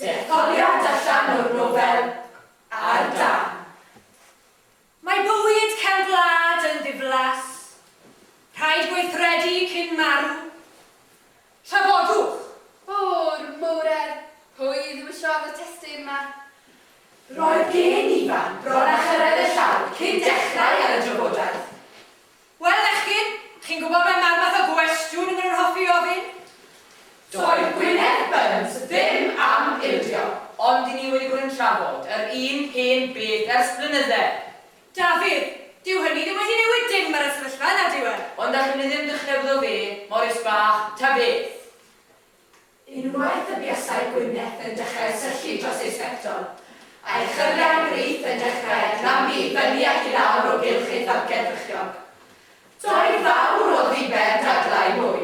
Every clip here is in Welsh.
Detholiad allan o'r nofel ar dan. Mae bywyd cael gwlad yn ddiflas. Rhaid gweithredu cyn marw. Trafodwch. O'r mwredd, pwy ddiwysiodd y testyn yma? Roedd gen ifan bron a chyrraedd y llaw cyn dechrau ar y drafodaeth. Wel, Echgyn, chi'n gwybod mae math o gwestiwn yn yr hoffi ofyn? Doedd Gwynedd Burns ddim am ildio. Ond i ni wedi bod yn trafod yr un hen beth ers blynydde. Dafydd, dyw hynny ddim wedi newid dim ar y sefyllfa na dyw e. Ond allwn ni ddim dechrau fyddo fe, Morris Bach, ta beth. Unwaith y buasau Gwynedd yn dechrau syllu dros ei sbectol, a'i chyrliau'n gryth yn dechrau clamgu fyny ac i lawr o gylch ei ddalged drychiog. Doedd fawr o ddibed dadlau mwy.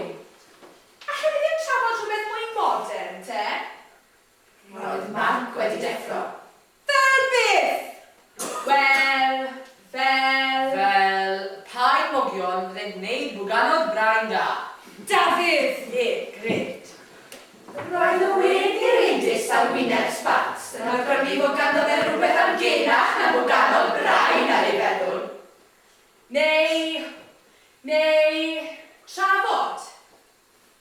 Allwn ni ddim trafod rhywbeth mwy modern, te? Roedd Mark wedi deffro. Fel beth? Fel, pa'n mogion fydde'n gwneud bwganodd brain da. Dafydd, gred. Roedd y wedi reidus am wyneb sbats yn awgrymu fod ganddo fe rhywbeth am genach na bwganodd brain ar ei feddwl. Neu, trafod.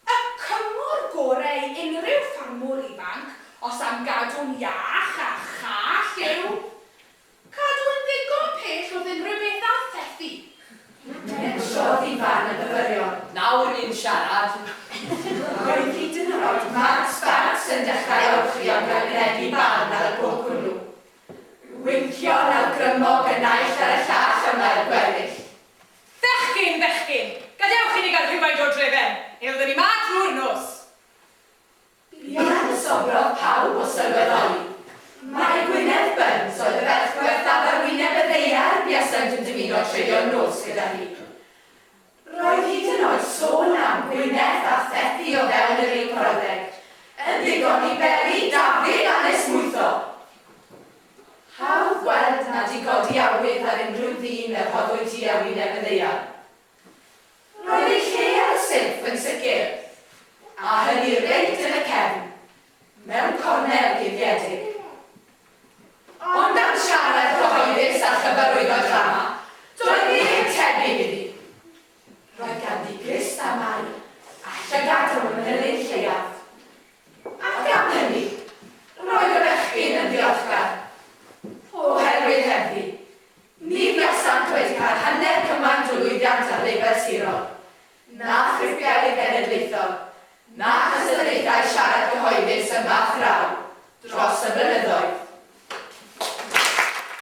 Y cyngor gorau unrhyw ffarmwr ifanc os am gadw'n iach a chall yw cadw'n ddigon pell wrth unrhyw beth a thethu. Ensiodd ifan y byfyrion. Nawr ni'n siarad. Roedd hyd yn oed Mark Sparks yn dechrau awchrio gan gynegu barn ar y pob hwnnw. Wincio'n awgrymog yn naill ar y llall am lau'r gweddill. Fechgyn, gadewch i ni gael rhywfaint o drefen, neu fyddwn ni ma drwy'r nos. Buan y sobrodd pawb o sylweddoli. Mae Gwynedd Burns oedd y ferch gwerthaf ar wyneb y ddeiar buasant yn dymuno treulio'r nos gyda hi. Roedd hyd yn oed sôn am Gwynedd a thethu o fewn yr un brawddeg, yn ddigon i beri Dafydd anesmwytho. Hawdd gweld nad i godi awydd ar unrhyw ddyn yr hoddwyd i ar wyneb y ddeiar. Roedd ei lle ar y silff yn sicr, a hynny reit yn y cefn, mewn cornel guddiedig. Ond am siarad cyhoeddus a chyfarwydd o drama, doedd ddim tebyg iddi. Roedd ganddi grist a mai, a llygadw yn yr un lleiaf. Ac am hynny, roedd y bechgyn yn ddiolchgar. Oherwydd heddi, ni buasant wedi cael hanner cymaint o lwyddiant ar leifau sirol, na thrippiau genedlaethol, na ystyriaethau siarad cyhoeddus yma thraw dros y blynyddoedd.